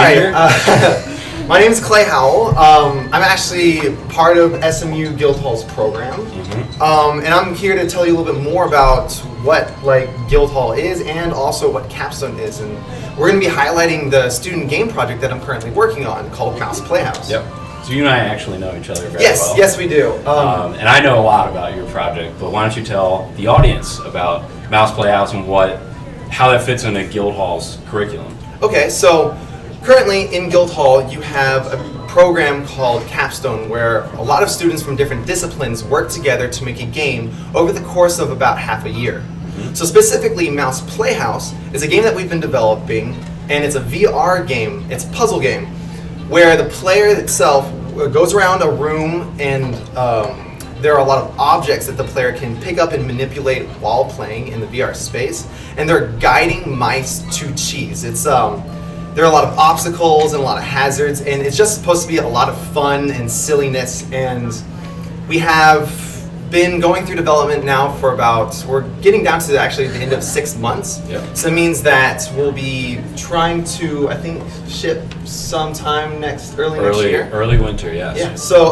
right. My name is Clay Howell. I'm actually part of SMU Guildhall's program, and I'm here to tell you a little bit more about what Guildhall is and also what Capstone is. And we're going to be highlighting the student game project that I'm currently working on called Mouse Playhouse. Yep. So you and I actually know each other very well. Yes, we do. And I know a lot about your project, but why don't you tell the audience about Mouse Playhouse and how that fits into Guildhall's curriculum? Okay, so currently in Guildhall you have a program called Capstone where a lot of students from different disciplines work together to make a game over the course of about half a year. So specifically, Mouse Playhouse is a game that we've been developing, and it's a VR game, it's a puzzle game, where the player itself goes around a room and there are a lot of objects that the player can pick up and manipulate while playing in the VR space, and they're guiding mice to cheese. There are a lot of obstacles and a lot of hazards, and it's just supposed to be a lot of fun and silliness. And we have been going through development now for we're getting down to actually the end of 6 months. Yep. So it means that we'll be trying to, I think, ship sometime next year. Early winter, yes. Yeah. So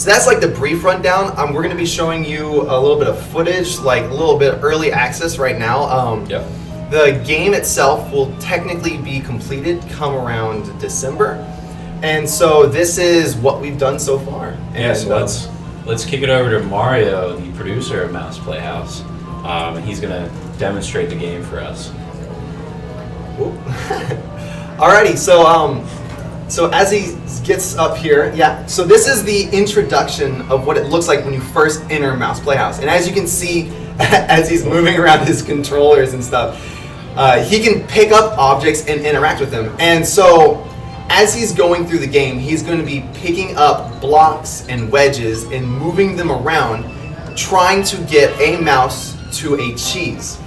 that's like the brief rundown. We're going to be showing you a little bit of footage, like a little bit early access right now. Yep. The game itself will technically be completed come around December, and so this is what we've done so far. Yeah, so let's kick it over to Mario, the producer of Mouse Playhouse, and he's going to demonstrate the game for us. Alrighty, so as he gets up here, so this is the introduction of what it looks like when you first enter Mouse Playhouse, and as you can see, as he's moving around his controllers and stuff, he can pick up objects and interact with them. And so as he's going through the game, he's going to be picking up blocks and wedges and moving them around, trying to get a mouse to a cheese.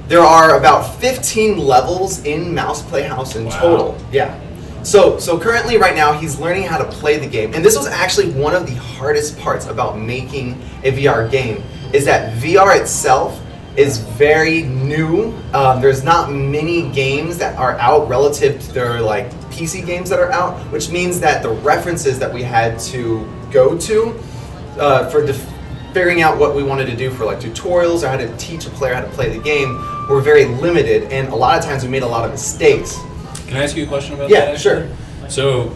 There are about 15 levels in Mouse Playhouse in total. Yeah. So currently right now he's learning how to play the game. And this was actually one of the hardest parts about making a VR game, is that VR itself is very new. There's not many games that are out relative to their PC games that are out, which means that the references that we had to go to for figuring out what we wanted to do for tutorials or how to teach a player how to play the game were very limited, and a lot of times we made a lot of mistakes. Can I ask you a question about that? Yeah, sure. So,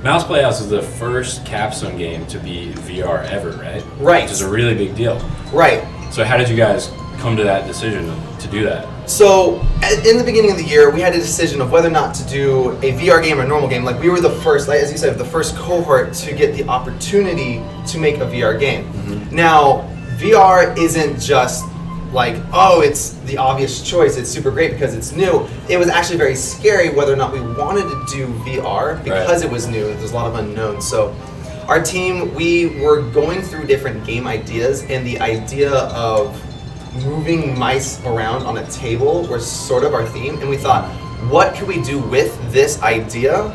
Mouse Playhouse is the first Capstone game to be VR ever, right? Right. Which is a really big deal. Right. So how did you guys come to that decision to do that? So, in the beginning of the year, we had a decision of whether or not to do a VR game or a normal game. We were the first, as you said, the first cohort to get the opportunity to make a VR game. Now, VR isn't just it's the obvious choice, it's super great because it's new. It was actually very scary whether or not we wanted to do VR because it was new. There's a lot of unknowns. So our team, we were going through different game ideas, and the idea of moving mice around on a table was sort of our theme, and we thought, what could we do with this idea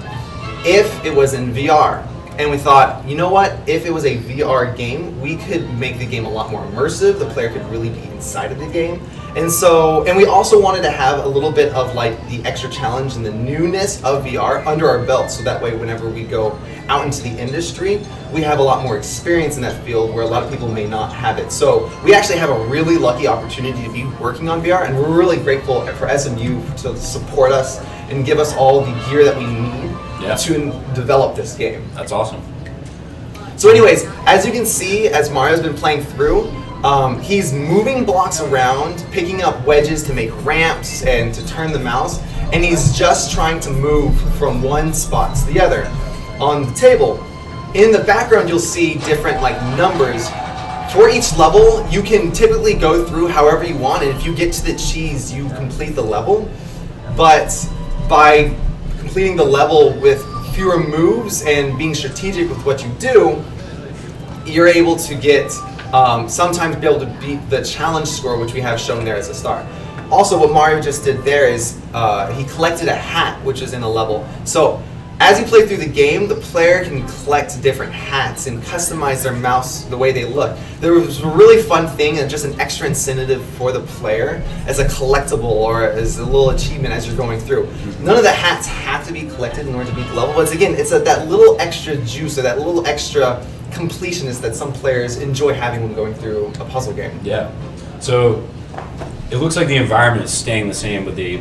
if it was in VR? And we thought, you know what, if it was a VR game, we could make the game a lot more immersive, the player could really be inside of the game. And we also wanted to have a little bit of the extra challenge and the newness of VR under our belt, so that way whenever we go out into the industry, we have a lot more experience in that field where a lot of people may not have it. So we actually have a really lucky opportunity to be working on VR, and we're really grateful for SMU to support us and give us all the gear that we need to develop this game. That's awesome. So anyways, as you can see, as Mario's been playing through, he's moving blocks around, picking up wedges to make ramps and to turn the mouse, and he's just trying to move from one spot to the other. On the table, in the background you'll see different numbers. For each level, you can typically go through however you want, and if you get to the cheese, you complete the level. But by completing the level with fewer moves and being strategic with what you do, you're able to get sometimes be able to beat the challenge score, which we have shown there as a star. Also, what Mario just did there is he collected a hat, which is in a level. So As you play through the game, the player can collect different hats and customize their mouse the way they look. There was a really fun thing and just an extra incentive for the player as a collectible or as a little achievement as you're going through. None of the hats have to be collected in order to beat the level, but again, it's that little extra juice or that little extra completionist that some players enjoy having when going through a puzzle game. Yeah. So it looks like the environment is staying the same, but the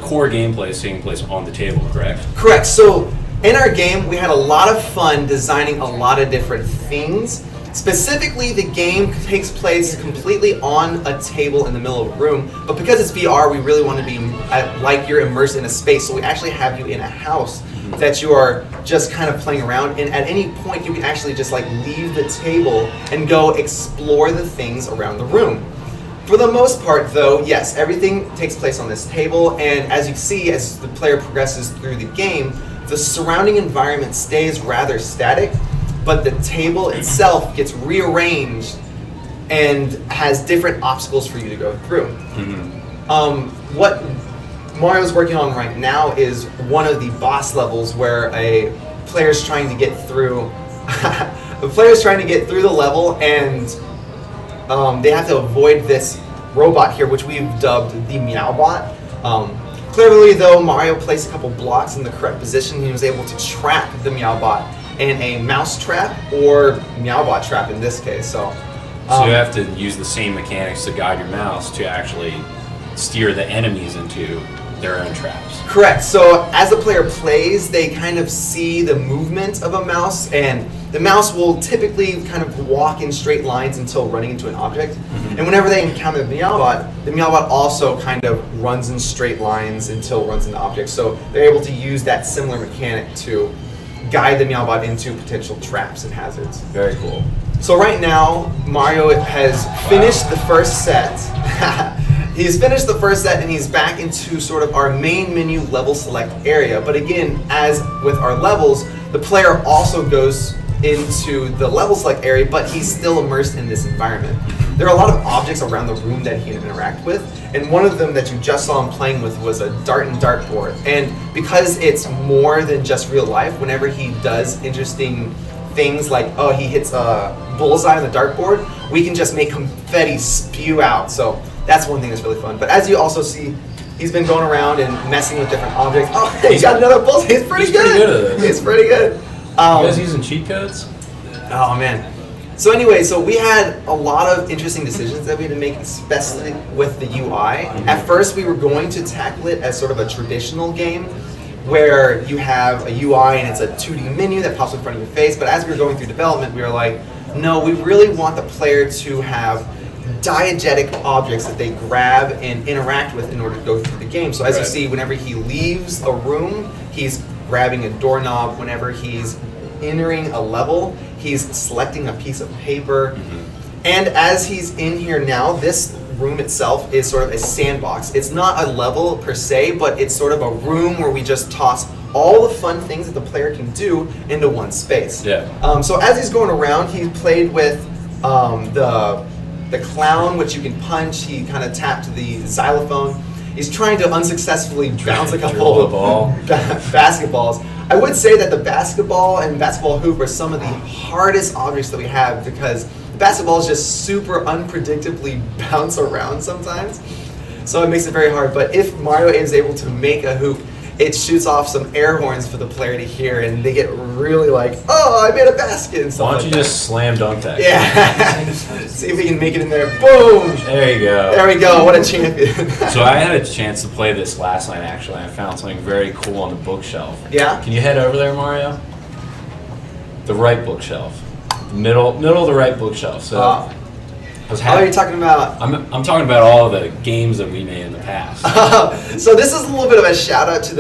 core gameplay is taking place on the table, correct? Correct. So in our game, we had a lot of fun designing a lot of different things. Specifically, the game takes place completely on a table in the middle of a room, but because it's VR, we really want to be like you're immersed in a space, so we actually have you in a house that you are just kind of playing around, and at any point you can actually just like leave the table and go explore the things around the room. For the most part though, yes, everything takes place on this table, and as you see, as the player progresses through the game, the surrounding environment stays rather static, but the table itself gets rearranged and has different obstacles for you to go through. What Mario's working on right now is one of the boss levels where a player's trying to get through the level, and they have to avoid this robot here, which we've dubbed the Meowbot. Clearly though, Mario placed a couple blocks in the correct position. He was able to trap the Meowbot in a mouse trap or Meowbot trap in this case. So you have to use the same mechanics to guide your mouse to actually steer the enemies into their own traps. Correct. So as the player plays, they kind of see the movement of a mouse, and the mouse will typically kind of walk in straight lines until running into an object. And whenever they encounter the Meowbot also kind of runs in straight lines until it runs into objects. So they're able to use that similar mechanic to guide the Meowbot into potential traps and hazards. Very cool. So right now, Mario has finished the first set. He's finished the first set and he's back into sort of our main menu level select area. But again, as with our levels, the player also goes into the level select area, but he's still immersed in this environment. There are a lot of objects around the room that he can interact with, and one of them that you just saw him playing with was a dart and dartboard. And because it's more than just real life, whenever he does interesting things like, oh, he hits a bullseye on the dartboard, we can just make confetti spew out. So that's one thing that's really fun. But as you also see, he's been going around and messing with different objects. Oh, he's got another bullseye. He's pretty good. Pretty good at it. He's pretty good. You guys using cheat codes? Oh man. So anyway, so we had a lot of interesting decisions that we had to make, especially with the UI. At first, we were going to tackle it as sort of a traditional game, where you have a UI and it's a 2D menu that pops in front of your face. But as we were going through development, we were like, no, we really want the player to have diegetic objects that they grab and interact with in order to go through the game. So as you see, whenever he leaves a room, he's grabbing a doorknob. Whenever he's entering a level, he's selecting a piece of paper. And as he's in here now, this room itself is sort of a sandbox. It's not a level per se, but it's sort of a room where we just toss all the fun things that the player can do into one space. So as he's going around, he played with the clown, which you can punch. He kind of tapped the xylophone. He's trying to unsuccessfully bounce a couple of basketballs. I would say that the basketball and basketball hoop are some of the hardest objects that we have, because the basketball is just super unpredictably bounce around sometimes. So it makes it very hard. But if Mario is able to make a hoop, it shoots off some air horns for the player to hear, and they get really like, oh, I made a basket and stuff. Why don't you just slam dunk that? Yeah. See if we can make it in there. Boom. There you go. There we go. What a champion. So I had a chance to play this last night, actually. I found something very cool on the bookshelf. Yeah? Can you head over there, Mario? The right bookshelf. Middle of the right bookshelf. So are you talking about? I'm talking about all the games that we made in the past. So this is a little bit of a shout out to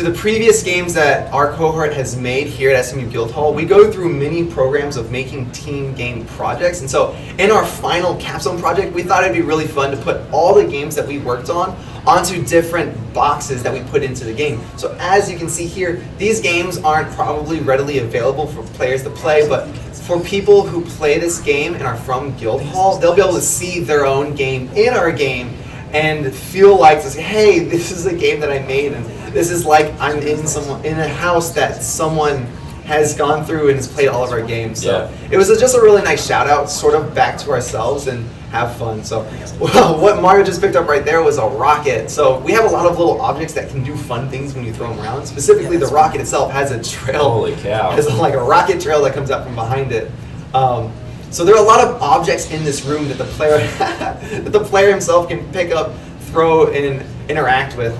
the previous games that our cohort has made here at SMU Guildhall. We go through many programs of making team game projects, and so in our final capstone project, we thought it'd be really fun to put all the games that we worked on onto different boxes that we put into the game. So as you can see here, these games aren't probably readily available for players to play, but for people who play this game and are from Guildhall, they'll be able to see their own game in our game and feel like, hey, this is a game that I made, and This is like I'm in a house that someone has gone through and has played all of our games. So it was just a really nice shout out, sort of back to ourselves and have fun. So what Mario just picked up right there was a rocket. So we have a lot of little objects that can do fun things when you throw them around. Specifically, the rocket itself has a trail. Holy cow. It's like a rocket trail that comes out from behind it. So there are a lot of objects in this room that the player himself can pick up, throw, and interact with.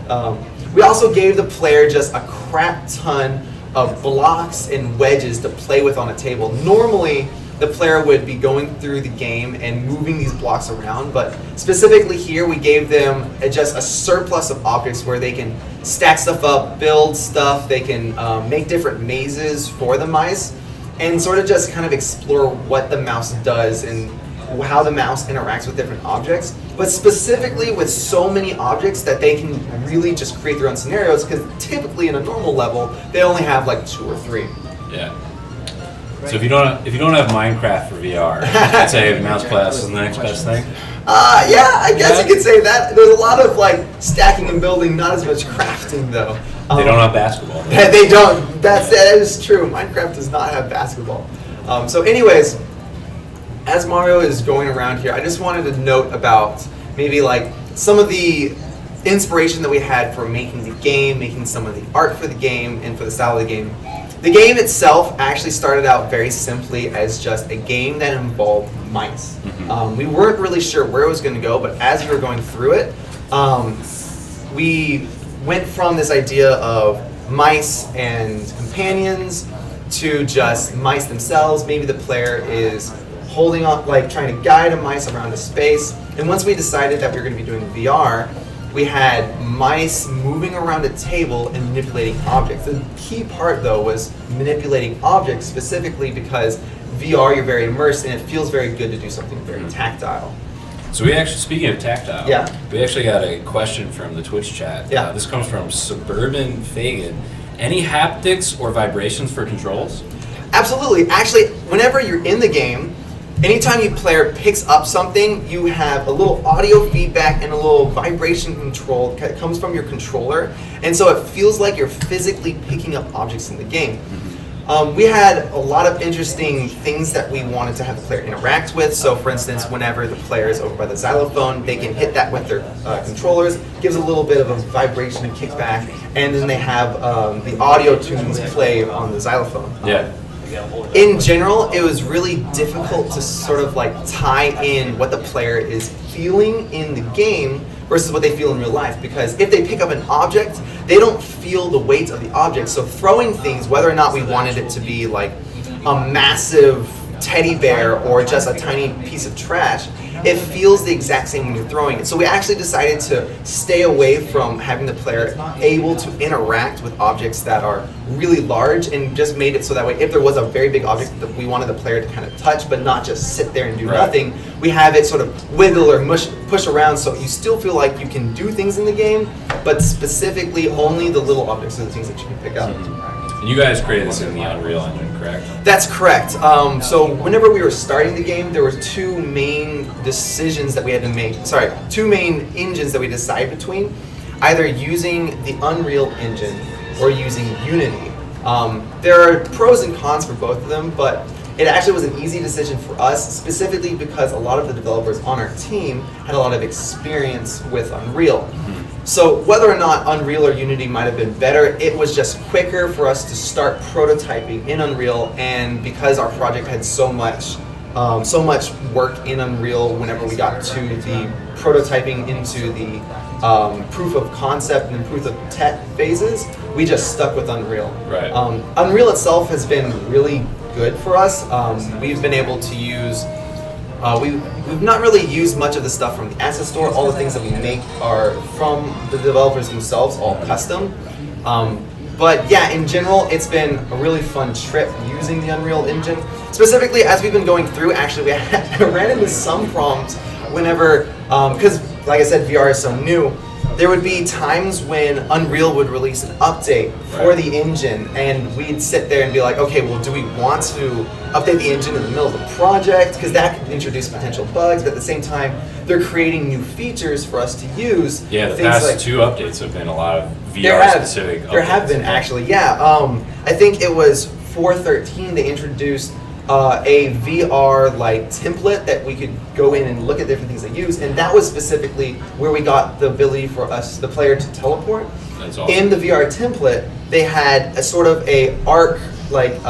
We also gave the player just a crap ton of blocks and wedges to play with on a table. Normally, the player would be going through the game and moving these blocks around, but specifically here we gave them just a surplus of objects where they can stack stuff up, build stuff, they can make different mazes for the mice, and sort of just kind of explore what the mouse does and how the mouse interacts with different objects, but specifically with so many objects that they can really just create their own scenarios, because typically in a normal level they only have like 2 or 3. Yeah. So if you don't have Minecraft for VR, I'd say Mouse Playhouse is the next best thing. Yeah, I guess you could say that. There's a lot of like stacking and building, not as much crafting though. They don't have basketball. They don't. That is true. Minecraft does not have basketball. So anyways, as Mario is going around here, I just wanted to note about maybe like some of the inspiration that we had for making the game, making some of the art for the game, and for the style of the game. The game itself actually started out very simply as just a game that involved mice. We weren't really sure where it was going to go, but as we were going through it, we went from this idea of mice and companions to just mice themselves. Maybe the player is holding on, like trying to guide a mice around a space. And once we decided that we were going to be doing VR, we had mice moving around a table and manipulating objects. The key part though was manipulating objects, specifically because VR, you're very immersed and it feels very good to do something very tactile. So we actually, speaking of tactile, Yeah. we actually got a question from the Twitch chat. Yeah. This comes from Suburban Fagan. Any haptics or vibrations for controls? Absolutely. Actually, whenever you're in the game, anytime your player picks up something, you have a little audio feedback and a little vibration control that comes from your controller, and so it feels like you're physically picking up objects in the game. We had a lot of interesting things that we wanted to have the player interact with. So for instance, whenever the player is over by the xylophone, they can hit that with their controllers, gives a little bit of a vibration and kickback, and then they have the audio tunes play on the xylophone. Yeah. In general, it was really difficult to sort of like tie in what the player is feeling in the game versus what they feel in real life, because if they pick up an object, they don't feel the weight of the object. So throwing things, whether or not we wanted it to be like a massive teddy bear or just a tiny piece of trash, it feels the exact same when you're throwing it. So we actually decided to stay away from having the player able to interact with objects that are really large, and just made it so that way if there was a very big object that we wanted the player to kind of touch but not just sit there and do nothing, we have it sort of wiggle or push around, so you still feel like you can do things in the game, but specifically only the little objects are the things that you can pick up. And you guys created this in the Unreal Engine, correct? That's correct. So whenever we were starting the game, there were two main decisions that we had to make. Sorry, two main engines that we decided between, either using the Unreal Engine or using Unity. There are pros and cons for both of them, but it actually was an easy decision for us, specifically because a lot of the developers on our team had a lot of experience with Unreal. So whether or not Unreal or Unity might have been better, it was just quicker for us to start prototyping in Unreal, and because our project had so much work in Unreal, whenever we got to the prototyping into the proof of concept and proof of tech phases, we just stuck with Unreal. Right. Unreal itself has been really good for us. We've been able to use we've not really used much of the stuff from the asset store. All the things that we make are from the developers themselves, all custom. But yeah, in general, it's been a really fun trip using the Unreal Engine. Specifically, as we've been going through, actually, we ran into some problems whenever, because like I said, VR is so new. there would be times when Unreal would release an update for the engine, and we'd sit there and be like, okay, well, do we want to update the engine in the middle of the project? Because that could introduce potential bugs, but at the same time, they're creating new features for us to use. Yeah, the past 2 updates have been a lot of VR-specific updates. There have been, actually, yeah. I think it was 4.13 they introduced a VR like template that we could go in and look at different things they use, and that was specifically where we got the ability for us, the player, to teleport. That's awesome. In the VR template, they had a sort of a arc like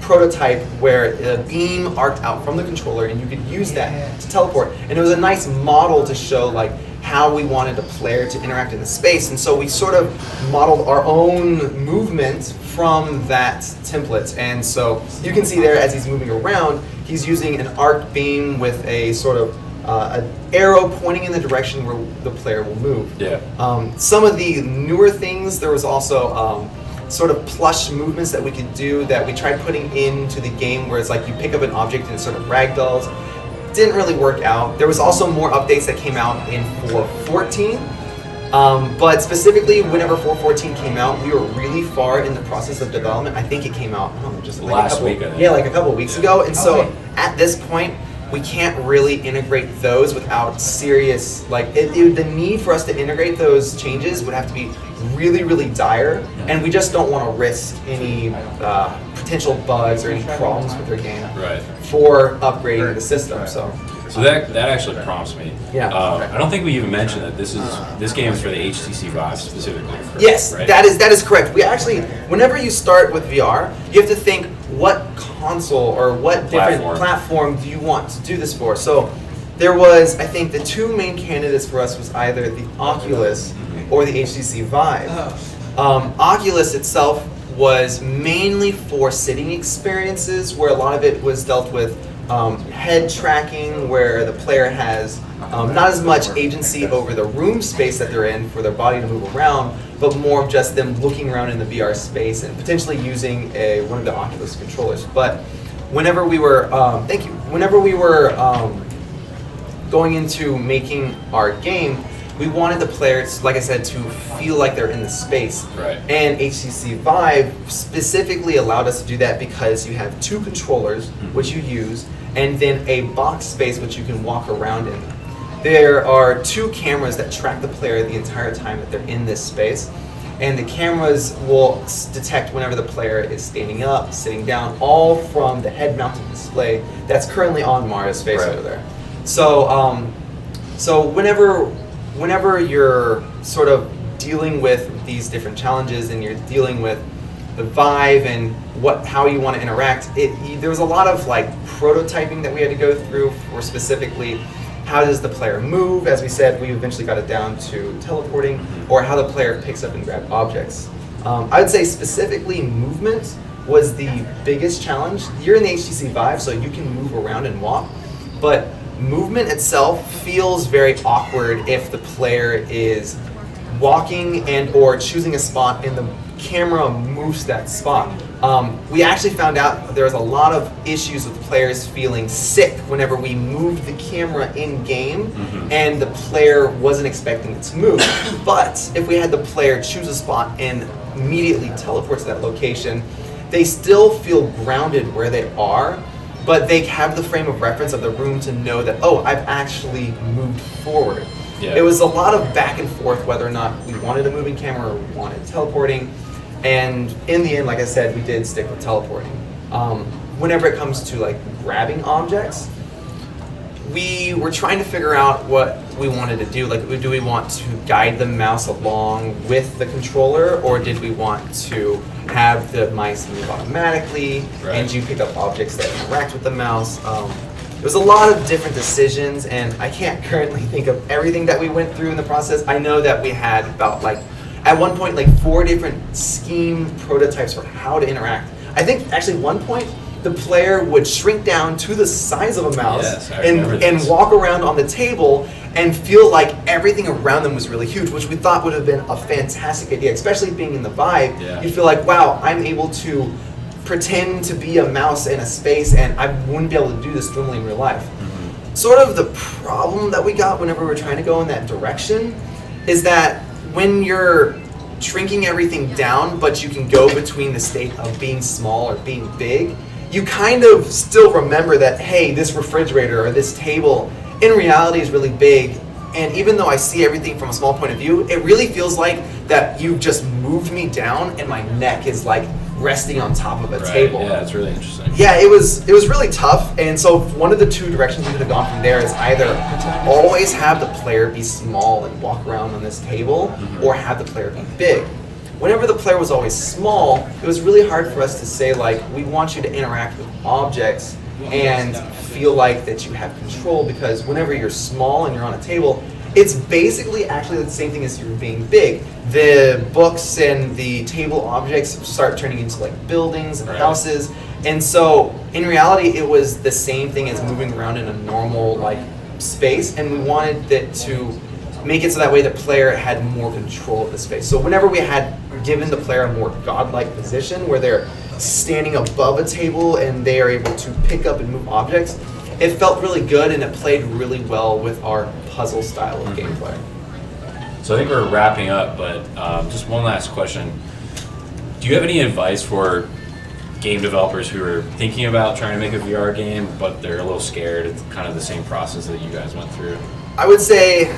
prototype where a beam arced out from the controller, and you could use that to teleport. And it was a nice model to show like how we wanted the player to interact in the space, and so we sort of modeled our own movement from that template. And so you can see there as he's moving around, he's using an arc beam with a sort of an arrow pointing in the direction where the player will move. Yeah. Some of the newer things, there was also sort of plush movements that we could do that we tried putting into the game, where it's like you pick up an object and it sort of ragdolls. Didn't really work out. There was also more updates that came out in 4.14, but specifically whenever 4.14 came out, we were really far in the process of development. I think it came out, I don't know, just like last week. I think. Yeah, like a couple of weeks ago. And so at this point, we can't really integrate those without serious, like the need for us to integrate those changes would have to be really, really dire, and we just don't want to risk any potential bugs or any problems with their game for upgrading the system. So that actually prompts me. Yeah. I don't think we even mentioned that this game is for the HTC Vive specifically. Correct? Yes, right? that is correct. We actually, whenever you start with VR, you have to think what console or what different platform do you want to do this for. So there was, I think, the 2 main candidates for us was either the Oculus or the HTC Vive. Oculus itself was mainly for sitting experiences, where a lot of it was dealt with head tracking, where the player has not as much agency over the room space that they're in for their body to move around, but more of just them looking around in the VR space and potentially using one of the Oculus controllers. But whenever we were, going into making our game, we wanted the players, like I said, to feel like they're in the space. Right. And HTC Vive specifically allowed us to do that because you have 2 controllers, which you use, and then a box space which you can walk around in. There are 2 cameras that track the player the entire time that they're in this space, and the cameras will detect whenever the player is standing up, sitting down, all from the head-mounted display that's currently on Mario's face over there. So, so whenever you're sort of dealing with these different challenges and you're dealing with the Vive and how you want to interact, there was a lot of like prototyping that we had to go through for specifically how does the player move. As we said, we eventually got it down to teleporting, or how the player picks up and grabs objects. I would say specifically movement was the biggest challenge. You're in the HTC Vive, so you can move around and walk, but movement itself feels very awkward if the player is walking and or choosing a spot and the camera moves that spot. We actually found out there was a lot of issues with players feeling sick whenever we moved the camera in game and the player wasn't expecting it to move. But if we had the player choose a spot and immediately teleport to that location, they still feel grounded where they are, but they have the frame of reference of the room to know that, oh, I've actually moved forward. Yeah. It was a lot of back and forth whether or not we wanted a moving camera or we wanted teleporting. And in the end, like I said, we did stick with teleporting. Whenever it comes to like grabbing objects, we were trying to figure out what we wanted to do. Like, do we want to guide the mouse along with the controller, or did we want to have the mice move automatically and you pick up objects that interact with the mouse? There's a lot of different decisions, and I can't currently think of everything that we went through in the process. I know that we had about at one point 4 different scheme prototypes for how to interact. I think actually one point the player would shrink down to the size of a mouse and walk around on the table and feel like everything around them was really huge, which we thought would have been a fantastic idea, especially being in the Vive. You'd feel like, wow, I'm able to pretend to be a mouse in a space, and I wouldn't be able to do this normally in real life. Sort of the problem that we got whenever we were trying to go in that direction is that when you're shrinking everything down, but you can go between the state of being small or being big, you kind of still remember that, hey, this refrigerator or this table in reality is really big. And even though I see everything from a small point of view, it really feels like that you've just moved me down and my neck is like resting on top of a table. Yeah, it's really interesting. Yeah, it was really tough. And so one of the two directions we could have gone from there is either always have the player be small and walk around on this table, or have the player be big. Whenever the player was always small, it was really hard for us to say, like, we want you to interact with objects and feel like that you have control, because whenever you're small and you're on a table, it's basically actually the same thing as you're being big. The books and the table objects start turning into like buildings and houses, and so in reality it was the same thing as moving around in a normal like space, and we wanted it to make it so that way the player had more control of the space. So whenever we had given the player a more godlike position where they're standing above a table and they are able to pick up and move objects, it felt really good and it played really well with our puzzle style of gameplay. So I think we're wrapping up, but just one last question. Do you have any advice for game developers who are thinking about trying to make a VR game, but they're a little scared? It's kind of the same process that you guys went through. I would say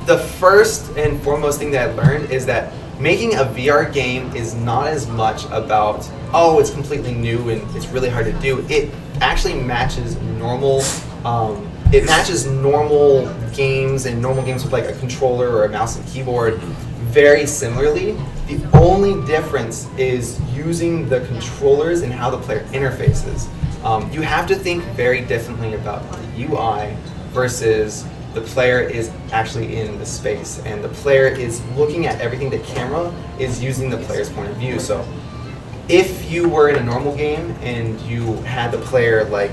the first and foremost thing that I learned is that making a VR game is not as much about, oh, it's completely new and it's really hard to do. It actually matches normal games and normal games with like a controller or a mouse and keyboard very similarly. The only difference is using the controllers and how the player interfaces. You have to think very differently about the UI versus the player is actually in the space, and the player is looking at everything. The camera is using the player's point of view. So if you were in a normal game and you had the player, like,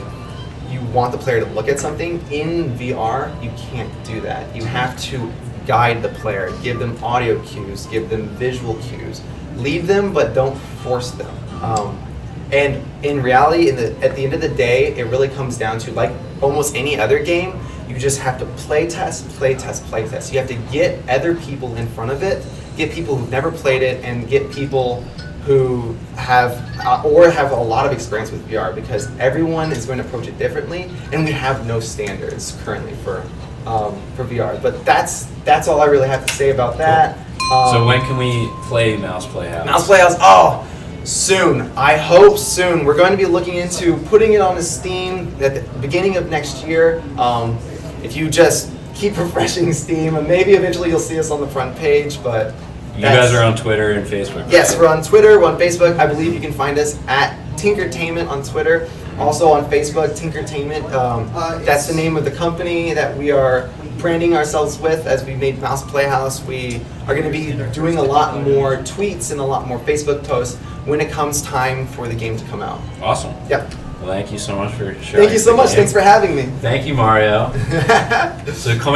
you want the player to look at something, in VR you can't do that. You have to guide the player, give them audio cues, give them visual cues, lead them but don't force them. And in reality, at the end of the day, it really comes down to, like almost any other game, you just have to play test, play test, play test. You have to get other people in front of it, get people who've never played it, and get people who have or have a lot of experience with VR, because everyone is going to approach it differently, and we have no standards currently for VR. But that's all I really have to say about that. So when can we play Mouse Playhouse? Mouse Playhouse, oh, soon. I hope soon. We're going to be looking into putting it on the Steam at the beginning of next year. If you just keep refreshing Steam, and maybe eventually you'll see us on the front page, but you guys are on Twitter and Facebook, right? Yes, we're on Twitter, we're on Facebook. I believe you can find us at Tinkertainment on Twitter. Also on Facebook, Tinkertainment. That's the name of the company that we are branding ourselves with as we made Mouse Playhouse. We are going to be doing a lot more tweets and a lot more Facebook posts when it comes time for the game to come out. Awesome. Yep. Well, thank you so much for sharing. Thank you so much. Thanks for having me. Thank you, Mario. So come